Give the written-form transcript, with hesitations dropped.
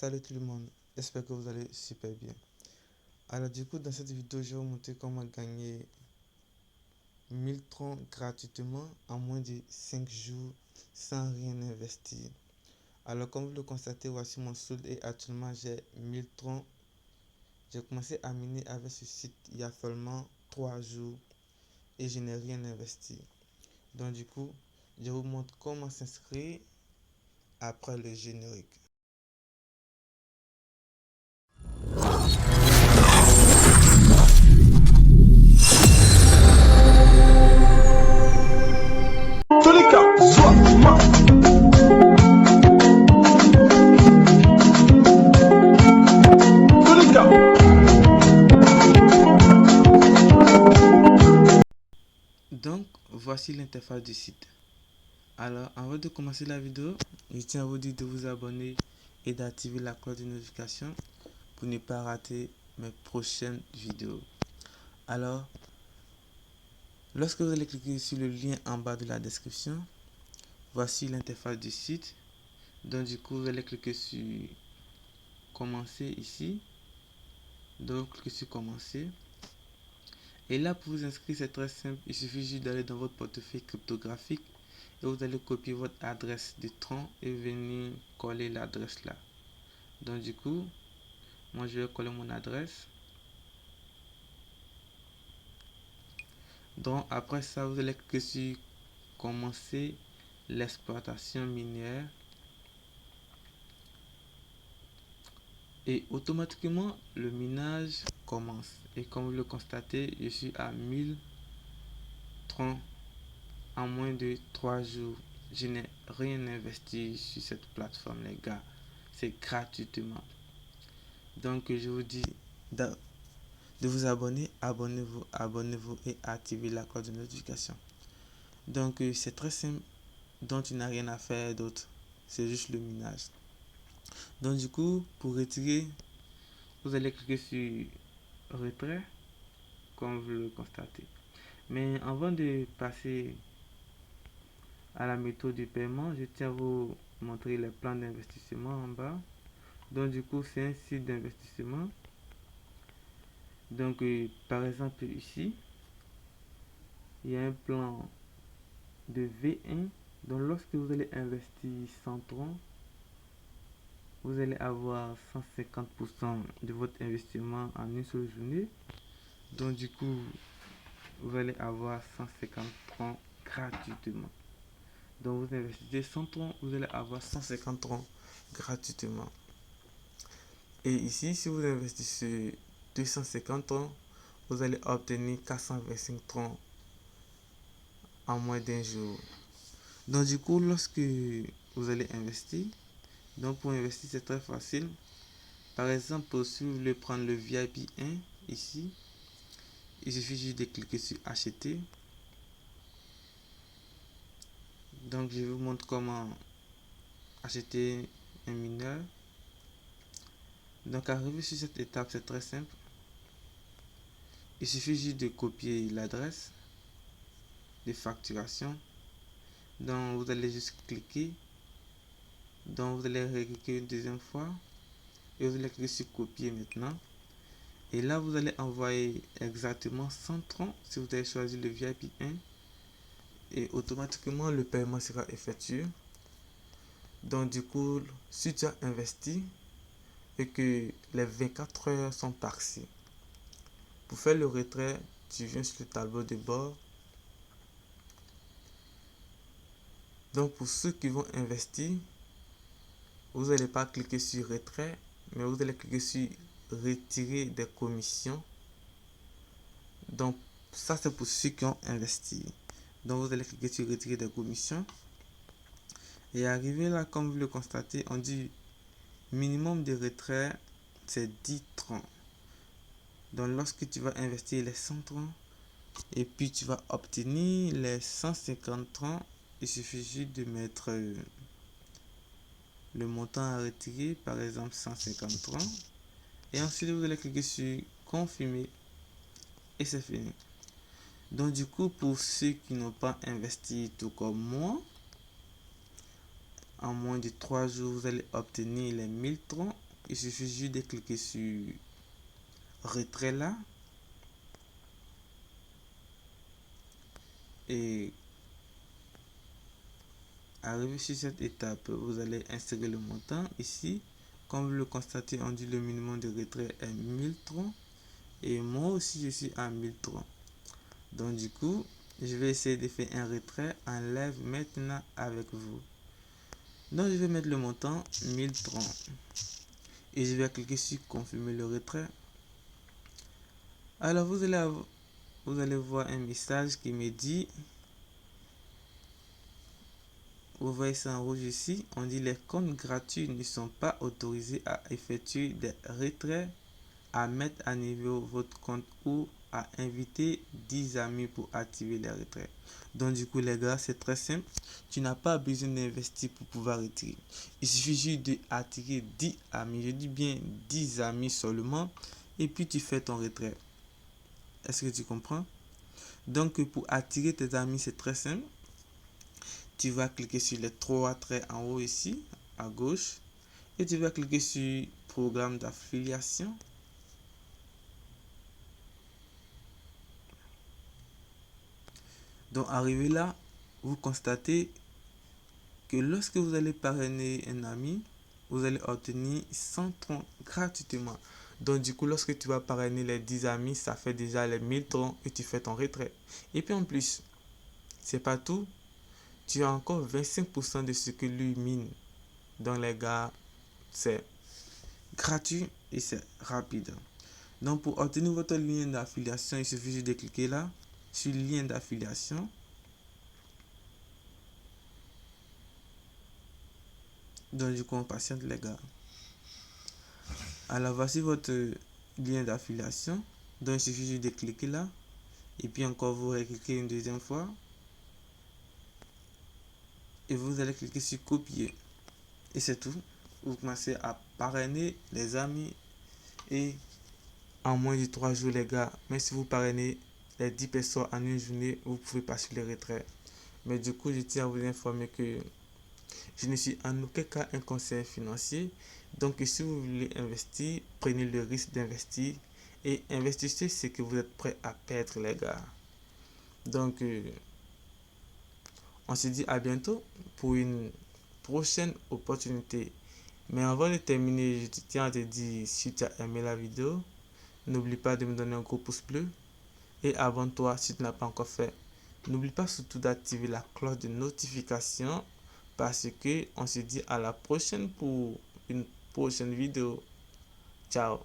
Salut tout le monde, j'espère que vous allez super bien. Alors du coup, dans cette vidéo, je vais vous montrer comment gagner 1030 gratuitement en moins de 5 jours sans rien investir. Alors comme vous le constatez, voici mon solde et actuellement j'ai 1030. J'ai commencé à miner avec ce site il y a seulement 3 jours et je n'ai rien investi. Donc du coup, je vous montre comment s'inscrire après le générique. Donc, voici l'interface du site. Alors, avant de commencer la vidéo, je tiens à vous dire de vous abonner et d'activer la cloche de notification pour ne pas rater mes prochaines vidéos. Alors, lorsque vous allez cliquer sur le lien en bas de la description, voici l'interface du site. Donc, du coup, vous allez cliquer sur commencer ici. Donc, cliquez sur commencer. Et là, pour vous inscrire, c'est très simple. Il suffit juste d'aller dans votre portefeuille cryptographique et vous allez copier votre adresse de Tron et venir coller l'adresse là. Donc du coup, moi je vais coller mon adresse. Donc après ça, vous allez cliquer sur commencer l'exploitation minière. Et automatiquement, le minage commence. Et comme vous le constatez, je suis à 1000 troncs en moins de 3 jours. Je n'ai rien investi sur cette plateforme, les gars. C'est gratuitement. Donc, je vous dis de vous abonner, abonnez-vous et activez la cloche de notification. Donc, c'est très simple. Donc, tu n'as rien à faire d'autre. C'est juste le minage. Donc, du coup, pour retirer, vous allez cliquer sur retrait, comme vous le constatez. Mais avant de passer à la méthode de paiement, je tiens à vous montrer les plans d'investissement en bas. Donc du coup, c'est un site d'investissement. Donc par exemple ici, il y a un plan de V1. Donc lorsque vous allez investir 100 troncs, vous allez avoir 150% de votre investissement en une seule journée. Donc du coup, vous allez avoir 150 troncs gratuitement. Donc vous investissez 100 troncs, vous allez avoir 150 troncs gratuitement. Et ici, si vous investissez 250 troncs, vous allez obtenir 425 troncs en moins d'un jour. Donc du coup, lorsque vous allez investir, donc pour investir c'est très facile. Par exemple, si vous voulez prendre le VIP 1 ici, il suffit juste de cliquer sur acheter. Donc je vous montre comment acheter un mineur. Donc arrivé sur cette étape, c'est très simple. Il suffit juste de copier l'adresse de facturation. Donc vous allez juste cliquer. Donc vous allez recliquer une deuxième fois. Et vous allez cliquer sur copier maintenant. Et là vous allez envoyer exactement 100 troncs si vous avez choisi le VIP 1. Et automatiquement le paiement sera effectué. Donc du coup, si tu as investi et que les 24 heures sont passées, pour faire le retrait, tu viens sur le tableau de bord. Donc pour ceux qui vont investir, vous n'allez pas cliquer sur retrait, mais vous allez cliquer sur retirer des commissions. Donc ça c'est pour ceux qui ont investi. Donc vous allez cliquer sur retirer des commissions. Et arrivé là, comme vous le constatez, on dit minimum de retrait c'est 10 troncs. Donc lorsque tu vas investir les 100 troncs et puis tu vas obtenir les 150 troncs, il suffit juste de mettre le montant à retirer, par exemple 150 troncs. Et ensuite vous allez cliquer sur confirmer et c'est fini. Donc du coup, pour ceux qui n'ont pas investi tout comme moi, en moins de 3 jours, vous allez obtenir les 1000 troncs il suffit juste de cliquer sur retrait là. Et arrivé sur cette étape, vous allez insérer le montant ici. Comme vous le constatez, on dit le minimum de retrait est 1003. Et moi aussi, je suis à 1003. Donc du coup, je vais essayer de faire un retrait en live maintenant avec vous. Donc je vais mettre le montant 1030. Et je vais cliquer sur confirmer le retrait. Alors vous allez voir un message qui me dit, vous voyez ça en rouge ici, on dit les comptes gratuits ne sont pas autorisés à effectuer des retraits, à mettre à niveau votre compte ou à inviter 10 amis pour activer les retraits. Donc du coup les gars, c'est très simple, tu n'as pas besoin d'investir pour pouvoir retirer. Il suffit juste d'attirer 10 amis, je dis bien 10 amis seulement, et puis tu fais ton retrait. Est-ce que tu comprends? Donc pour attirer tes amis, c'est très simple. Tu vas cliquer sur les trois traits en haut ici, à gauche, et tu vas cliquer sur programme d'affiliation. Donc arrivé là, vous constatez que lorsque vous allez parrainer un ami, vous allez obtenir 130 gratuitement. Donc du coup, lorsque tu vas parrainer les 10 amis, ça fait déjà les 1030 et tu fais ton retrait. Et puis en plus, c'est pas tout. Tu as encore 25% de ce que lui mine. Donc les gars, c'est gratuit et c'est rapide. Donc pour obtenir votre lien d'affiliation, il suffit juste de cliquer là sur lien d'affiliation. Donc du coup on patiente les gars. Alors voici votre lien d'affiliation. Donc il suffit juste de cliquer là. Et puis encore vous recliquez une deuxième fois. Et vous allez cliquer sur copier. Et c'est tout. Vous commencez à parrainer les amis. Et en moins de 3 jours les gars, même si vous parrainez les 10 personnes en une journée, vous pouvez passer le retrait. Mais du coup, je tiens à vous informer que je ne suis en aucun cas un conseiller financier. Donc si vous voulez investir, prenez le risque d'investir et investissez ce que vous êtes prêt à perdre les gars. Donc on se dit à bientôt pour une prochaine opportunité. Mais avant de terminer, je tiens à te dire, si tu as aimé la vidéo, n'oublie pas de me donner un gros pouce bleu et abonne-toi si tu n'as pas encore fait. N'oublie pas surtout d'activer la cloche de notification parce que on se dit à la prochaine pour une prochaine vidéo. Ciao.